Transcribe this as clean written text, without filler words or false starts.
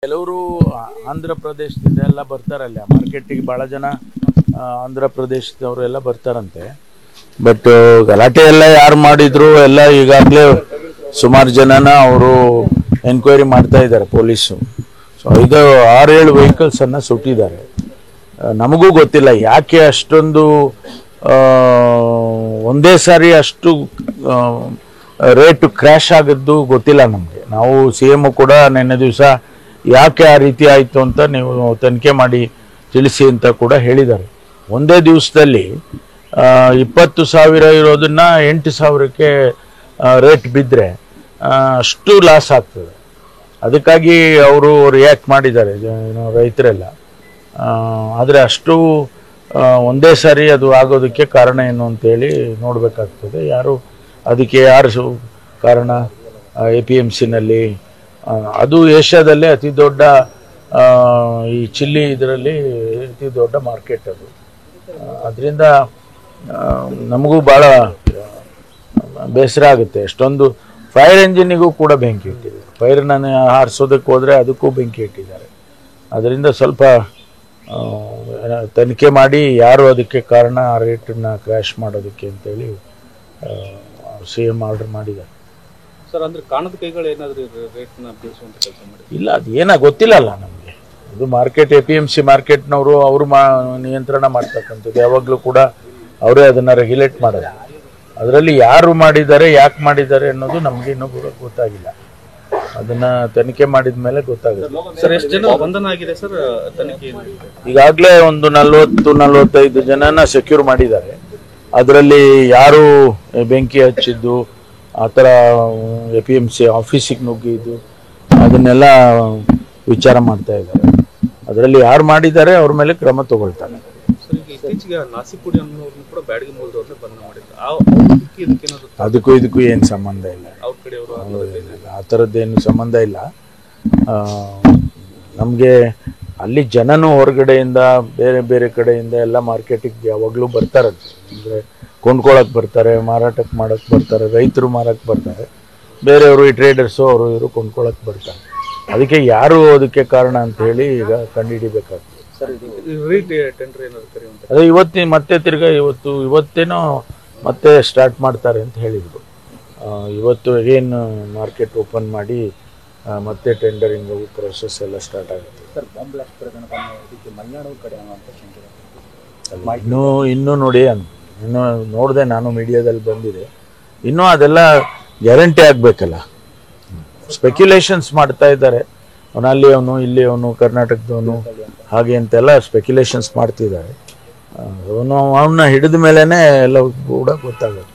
ಕೆಲವರು ಆಂಧ್ರ ಪ್ರದೇಶದಿಂದ ಎಲ್ಲ ಬರ್ತಾರಲ್ಲ ಮಾರ್ಕೆಟಿಗೆ, ಭಾಳ ಜನ ಆಂಧ್ರ ಪ್ರದೇಶದವರೆಲ್ಲ ಬರ್ತಾರಂತೆ. ಬಟ್ ಗಲಾಟೆ ಎಲ್ಲ ಯಾರು ಮಾಡಿದ್ರು ಎಲ್ಲ ಈಗಾಗಲೇ ಸುಮಾರು ಜನನ ಅವರು ಎನ್ಕ್ವೈರಿ ಮಾಡ್ತಾ ಇದ್ದಾರೆ ಪೊಲೀಸು. ಸೊ ಇದು 6-7 ವೆಹಿಕಲ್ಸನ್ನು ಸುಟ್ಟಿದ್ದಾರೆ. ನಮಗೂ ಗೊತ್ತಿಲ್ಲ ಯಾಕೆ ಅಷ್ಟೊಂದು ಒಂದೇ ಸಾರಿ ಅಷ್ಟು ರೇಟ್ ಕ್ರ್ಯಾಶ್ ಆಗಿದ್ದು ಗೊತ್ತಿಲ್ಲ ನಮಗೆ. ನಾವು CM ಕೂಡ ನಿನ್ನೆ ದಿವಸ ಯಾಕೆ ಆ ರೀತಿ ಆಯಿತು ಅಂತ ನೀವು ತನಿಖೆ ಮಾಡಿ ತಿಳಿಸಿ ಅಂತ ಕೂಡ ಹೇಳಿದ್ದಾರೆ. ಒಂದೇ ದಿವಸದಲ್ಲಿ 20,000 ಇರೋದನ್ನ 8,000ಕ್ಕೆ ರೇಟ್ ಬಿದ್ದರೆ ಅಷ್ಟು ಲಾಸ್ ಆಗ್ತದೆ. ಅದಕ್ಕಾಗಿ ಅವರು ರಿಯಾಕ್ಟ್ ಮಾಡಿದ್ದಾರೆ ರೈತರೆಲ್ಲ. ಆದರೆ ಅಷ್ಟು ಒಂದೇ ಸಾರಿ ಅದು ಆಗೋದಕ್ಕೆ ಕಾರಣ ಏನು ಅಂತೇಳಿ ನೋಡಬೇಕಾಗ್ತದೆ. ಯಾರು ಕಾರಣ APMCನಲ್ಲಿ ಅದು ಏಷ್ಯಾದಲ್ಲೇ ಅತಿ ದೊಡ್ಡ ಈ ಚಿಲ್ಲಿ ಇದರಲ್ಲಿ ಅತಿ ದೊಡ್ಡ ಮಾರ್ಕೆಟ್ ಅದು. ಅದರಿಂದ ನಮಗೂ ಭಾಳ ಬೇಸರ ಆಗುತ್ತೆ. ಎಷ್ಟೊಂದು ಫೈರ್ ಎಂಜಿನಿಗೂ ಕೂಡ ಬೆಂಕಿ ಇಟ್ಟಿದ್ದಾರೆ. ಫೈರನ್ನು ಹಾರಿಸೋದಕ್ಕೆ ಹೋದರೆ ಅದಕ್ಕೂ ಬೆಂಕಿ ಇಟ್ಟಿದ್ದಾರೆ. ಅದರಿಂದ ಸ್ವಲ್ಪ ತನಿಖೆ ಮಾಡಿ ಯಾರು ಅದಕ್ಕೆ ಕಾರಣ ಆ ರೇಟನ್ನು ಕ್ರ್ಯಾಶ್ ಮಾಡೋದಕ್ಕೆ ಅಂತೇಳಿ CM ಆರ್ಡರ್ ಮಾಡಿದ್ದಾರೆ. ಸರ್, ಅಂದ್ರೆ ಕಾಣದ ಕೈಗಳು ಏನಾದರೂ ರೇಟ್ನ ಬೇಯಿಸುವಂತ ಕೆಲಸ ಮಾಡಿ ಇಲ್ಲ, ಅದು ಏನೋ ಗೊತ್ತಿಲ್ಲಲ್ಲ ನಮಗೆ. ಅದು ಮಾರ್ಕೆಟ್ APMC ಮಾರ್ಕೆಟ್ನವರು ಅವರು ನಿಯಂತ್ರಣ ಮಾಡ್ತಕ್ಕಂಥದ್ದು. ಯಾವಾಗಲೂ ಕೂಡ ಅವರೇ ಅದನ್ನು ರೆಗ್ಯುಲೇಟ್ ಮಾಡೋದು. ಅದರಲ್ಲಿ ಯಾರು ಮಾಡಿದ್ದಾರೆ, ಯಾಕೆ ಮಾಡಿದ್ದಾರೆ ಅನ್ನೋದು ನಮಗೆ ಇನ್ನೂ ಕೂಡ ಗೊತ್ತಾಗಿಲ್ಲ. ಅದನ್ನು ತನಿಖೆ ಮಾಡಿದ ಮೇಲೆ ಗೊತ್ತಾಗುತ್ತೆ. ಸರ್, ಎಷ್ಟು ಜನ ಬಂಧನ ಆಗಿದೆ ಸರ್ ತನಿಖೆ? ಈಗಾಗಲೇ ಒಂದು 40-45 ಜನನ ಸೆಕ್ಯೂರ್ ಮಾಡಿದ್ದಾರೆ. ಅದರಲ್ಲಿ ಯಾರು ಬೆಂಕಿ ಹಚ್ಚಿದ್ದು, ಆ ಥರ APMC ಆಫೀಸಿಗೆ ನುಗ್ಗಿದ್ದು ಅದನ್ನೆಲ್ಲ ವಿಚಾರ ಮಾಡ್ತಾ ಇದ್ದಾರೆ. ಅದರಲ್ಲಿ ಯಾರು ಮಾಡಿದ್ದಾರೆ ಅವ್ರ ಮೇಲೆ ಕ್ರಮ ತಗೊಳ್ತಾರೆ. ಸರ್, ಈಗ ಇತ್ತೀಚೆಗೆ ನಾಸಿಪುಡಿ ಅನ್ನೋರ್ನು ಕೂಡ ಬ್ಯಾಡಗಿ ಮೂಲದವ್ರನ್ನ ಬಂಧನ ಮಾಡಿದ್ದಾರೆ. ಅದಕ್ಕೂ ಇದಕ್ಕೂ ಏನು ಸಂಬಂಧ ಇಲ್ಲ. ಅವ್ರ ಕಡೆಯವರು ಆ ಥರದ್ದೇನು ಸಂಬಂಧ ಇಲ್ಲ. ನಮಗೆ ಅಲ್ಲಿ ಜನನು ಹೊರಗಡೆಯಿಂದ ಬೇರೆ ಬೇರೆ ಕಡೆಯಿಂದ ಎಲ್ಲ ಮಾರ್ಕೆಟಿಗೆ ಯಾವಾಗಲೂ ಬರ್ತಾರಂತೆ. ಅಂದರೆ ಕೊಂಡ್ಕೊಳಕ್ಕೆ ಬರ್ತಾರೆ, ಮಾರಾಟಕ್ಕೆ ಮಾಡೋಕ್ಕೆ ಬರ್ತಾರೆ, ರೈತರು ಮಾರಕ್ಕೆ ಬರ್ತಾರೆ, ಬೇರೆಯವರು ಈ ಟ್ರೇಡರ್ಸು ಅವರು ಇವರು ಕೊಂಡ್ಕೊಳಕ್ಕೆ ಬರ್ತಾರೆ. ಅದಕ್ಕೆ ಯಾರು ಅದಕ್ಕೆ ಕಾರಣ ಅಂತ ಹೇಳಿ ಈಗ ಕಂಡುಹಿಡಿಬೇಕಾಗ್ತದೆ. ಅದೇ ಮತ್ತೆ ತಿರ್ಗಾ ಇವತ್ತೇನೋ ಮತ್ತೆ ಸ್ಟಾರ್ಟ್ ಮಾಡ್ತಾರೆ ಅಂತ ಹೇಳಿದರು. ಇವತ್ತು ಏನು ಮಾರ್ಕೆಟ್ ಓಪನ್ ಮಾಡಿ ಮತ್ತೆ ಟೆಂಡರಿಂಗ್ ಪ್ರೊಸೆಸ್ ಎಲ್ಲ ಸ್ಟಾರ್ಟ್ ಆಗುತ್ತೆ. ಇನ್ನೂ ನೋಡಿ, ಇನ್ನೂ ನೋಡಿದೆ ನಾನು, ಮೀಡಿಯಾದಲ್ಲಿ ಬಂದಿದೆ. ಇನ್ನೂ ಅದೆಲ್ಲ ಗ್ಯಾರಂಟಿ ಆಗಬೇಕಲ್ಲ. ಸ್ಪೆಕ್ಯುಲೇಷನ್ಸ್ ಮಾಡ್ತಾ ಇದ್ದಾರೆ. ಅವನಲ್ಲಿ ಅವನು, ಇಲ್ಲಿ ಅವನು, ಕರ್ನಾಟಕದವನು, ಹಾಗೆ ಅಂತೆಲ್ಲ ಸ್ಪೆಕ್ಯುಲೇಷನ್ಸ್ ಮಾಡ್ತಿದ್ದಾರೆ. ಅವನ್ನ ಹಿಡಿದ ಮೇಲೇ ಎಲ್ಲ ಕೂಡ ಗೊತ್ತಾಗುತ್ತೆ.